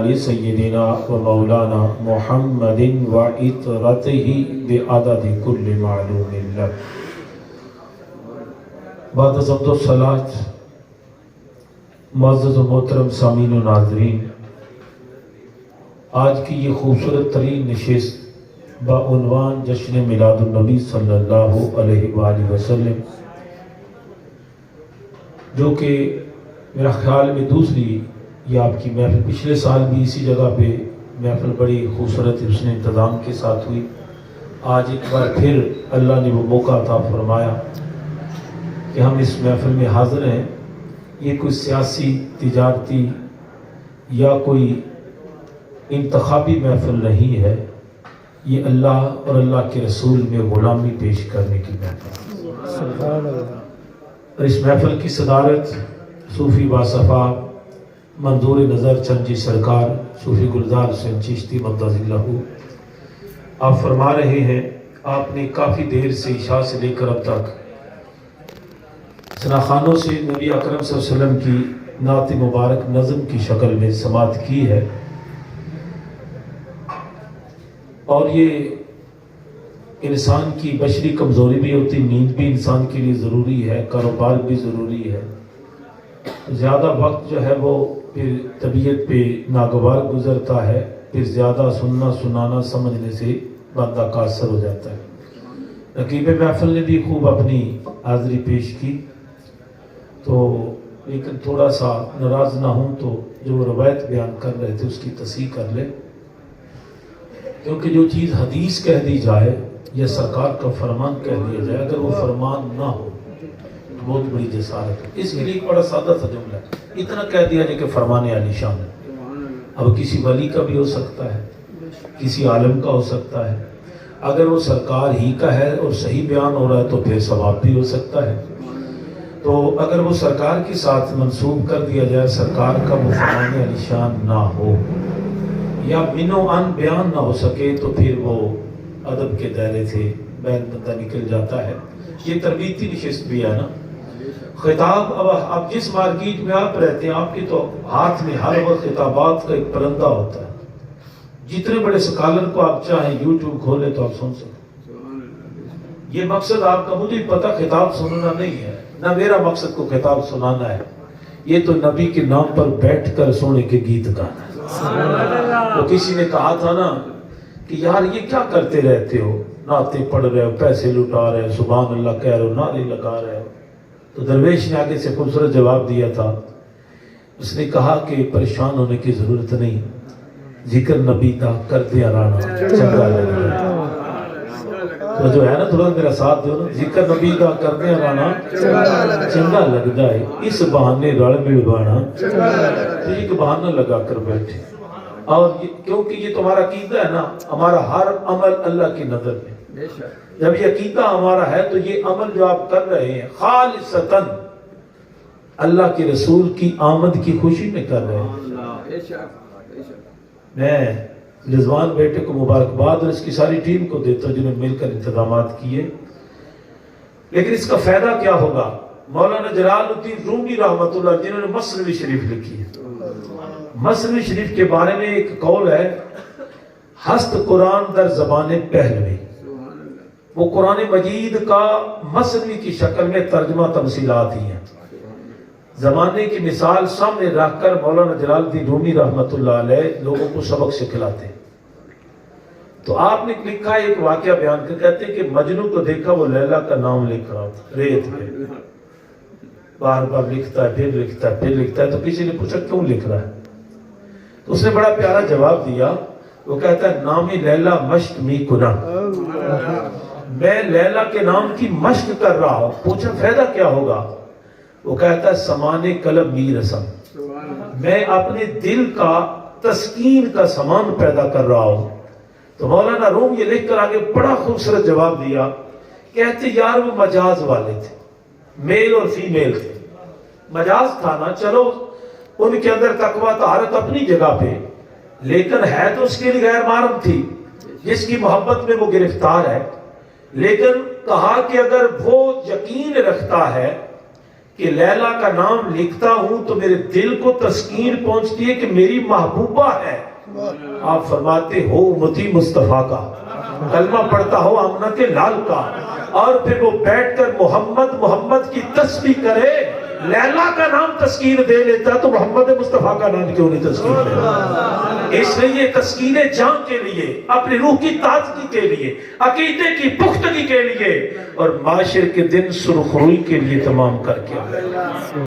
आलि सय्यदिना व मौलाना मुहम्मदिन व इतरतिही बिअददि कुल्लि मालूमिन लह। बाद ज़ब्दो सलात मुअज़्ज़ज़ व मोहतरम सामीन व नाज़रीन, आज की ये खूबसूरत तरीन नशिस्त बाउनवान जश्न मिलादुन नबी सल्लल्लाहु अलैहि वसल्लम, जो कि मेरा ख्याल में दूसरी ये आपकी महफिल, पिछले साल भी इसी जगह पे महफिल बड़ी खूबसूरत उसने इंतज़ाम के साथ हुई। आज एक बार फिर अल्लाह ने वो मौका अता फरमाया कि हम इस महफिल में हाज़िर हैं। ये कोई सियासी, तिजारती या कोई इंतखाबी महफिल नहीं है, ये अल्लाह और अल्लाह के रसूल में ग़ुलामी पेश करने की महफिल। और इस महफिल की सदारत सूफ़ी बासफ़ा मंजूर नज़र चंची सरकार सूफ़ी गुलजार हुसैन चिश्ती मद्दज़िल्लहु आप फरमा रहे हैं। आपने काफ़ी देर से इशा से लेकर अब तक सनाखानों से नबी अकरम सल्लल्लाहु अलैहि वसल्लम की नात मुबारक नज़म की शक्ल में समात की है। और ये इंसान की बशरी कमज़ोरी भी होती, नींद भी इंसान के लिए ज़रूरी है, कारोबार भी ज़रूरी है। ज़्यादा वक्त जो है वो फिर तबीयत पे नागवार गुज़रता है, फिर ज़्यादा सुनना सुनाना समझने से बंदा कासर हो जाता है। रकीब महफिल ने भी खूब अपनी हाज़िरी पेश की, तो लेकिन थोड़ा सा नाराज़ ना हूँ तो जो रवायत बयान कर रहे थे उसकी तस्हीह कर ले, क्योंकि जो चीज़ हदीस कह दी जाए या सरकार का फरमान कह दिया जाए, अगर वो फरमान ना हो तो बहुत बड़ी जसारत है। इसके लिए एक बड़ा सादा सा जुमला है, इतना कह दिया जाए कि फरमान आलीशान है। अब किसी वली का भी हो सकता है, किसी आलम का हो सकता है। अगर वो सरकार ही का है और सही बयान हो रहा है तो फिर सवाब भी हो सकता है। तो अगर वो सरकार के साथ मंसूब कर दिया जाए, सरकार का वो फरमान आलीशान ना हो या बिनो अन बयान ना हो सके, तो फिर वो अदब के दायरे से बैन बंदा निकल जाता है। ये तरबीती नशिस्त भी है ना। खिताब, अब आप जिस मार्केट में आप रहते हैं, आपके तो हाथ में हर वक्त खिताबात का एक परंदा होता है। जितने बड़े स्कॉलर को आप चाहें यूट्यूब खोले तो आप सुन सकते। ये मकसद आपका, मुझे पता खिताब सुनना नहीं है, ना मेरा मकसद को खिताब सुनाना है। ये तो नबी के नाम पर बैठ कर सोने के गीत गाना है। तो किसी ने कहा था ना कि यार ये क्या करते रहते हो, नाते पढ़ रहे हो, पैसे लुटा रहे हो, सुभान अल्लाह कह रहे हो, नारे लगा रहे हो। तो दरवेश ने आगे से खूबसूरत जवाब दिया था। उसने कहा कि परेशान होने की जरूरत नहीं, जिक्र नबी का करते राना चंगा लग जाए। तो जो है ना, थोड़ा मेरा साथ दो ना, जिक्र नबी का करते राना चंगा लग जाए, इस बहाने रल मिल बाना, तो एक बहाना लगा कर बैठे। और क्योंकि ये तुम्हारा अकीदा है ना, हमारा हर अमल अल्लाह की नजर में, जब ये अकीदा हमारा है तो ये अमल जो आप कर रहे हैं खालिसतन अल्लाह के रसूल की आमद की खुशी में कर रहे हैं। मैं रिजवान बेटे को मुबारकबाद और इसकी सारी टीम को देता हूँ जिन्होंने मिलकर इंतजामात किए। लेकिन इसका फायदा क्या होगा? मौलाना जलालुद्दीन रूमी रहमतुल्लाह जिन्होंने मसनवी शरीफ लिखी है, मसनवी शरीफ के बारे में एक कौल है, हस्त कुरान दर जबाने पहलवी। वो कुरान मजीद का मसनवी की शक्ल में तर्जमा तमसीलात ही है। जमाने की मिसाल सामने रखकर मौलाना जलालुद्दीन रूमी रहमतुल्लाह अलैह लोगों को सबक सिखलाते। तो आपने लिखा एक वाकया बयान कर, कहते हैं कि मजनू को देखा वो लैला का नाम लिख रहा था रेत पे, बार बार लिखता है, फिर लिखता है, फिर लिखता है। तो किसी ने पूछा क्यों लिख रहा है? तो उसने बड़ा प्यारा जवाब दिया। वो कहता है नामी लैला मश्क मी कुना, मैं लैला के नाम की मश्क कर रहा हूं। पूछा फायदा क्या होगा? वो कहता है समाने कलब मी रसम, मैं अपने दिल का तस्कीन का सामान पैदा कर रहा हूं। तो मौलाना रूम ये लिख कर आगे बड़ा खूबसूरत जवाब दिया, कहते यार वो मजाज वाले थे, मेल और फीमेल थे। मजाज था ना, चलो उनके अंदर तकवा तहारत अपनी जगह पे, लेकिन है तो उसके लिए गैर मारम थी जिसकी मोहब्बत में वो गिरफ्तार है। लेकिन कहा कि अगर वो यकीन रखता है کہ لیلا کا نام لکھتا ہوں تو میرے دل کو تسکین پہنچتی ہے کہ میری محبوبہ ہے. آپ فرماتے ہو امتی مصطفیٰ کا، کلمہ پڑھتا ہو آمنہ کے لال کا، اور پھر وہ بیٹھ کر محمد محمد کی تسبیح کرے. لیلا کا نام تسکین دے لیتا تو محمد مصطفیٰ کا نام کیوں نہیں تسکین دے لیتا؟ اس لیے یہ تسکین جان کے لیے، اپنی روح کی تازگی کے لیے، عقیدے کی پختگی کے لیے، اور معاشر کے دن سرخروئی کے لیے تمام کر کے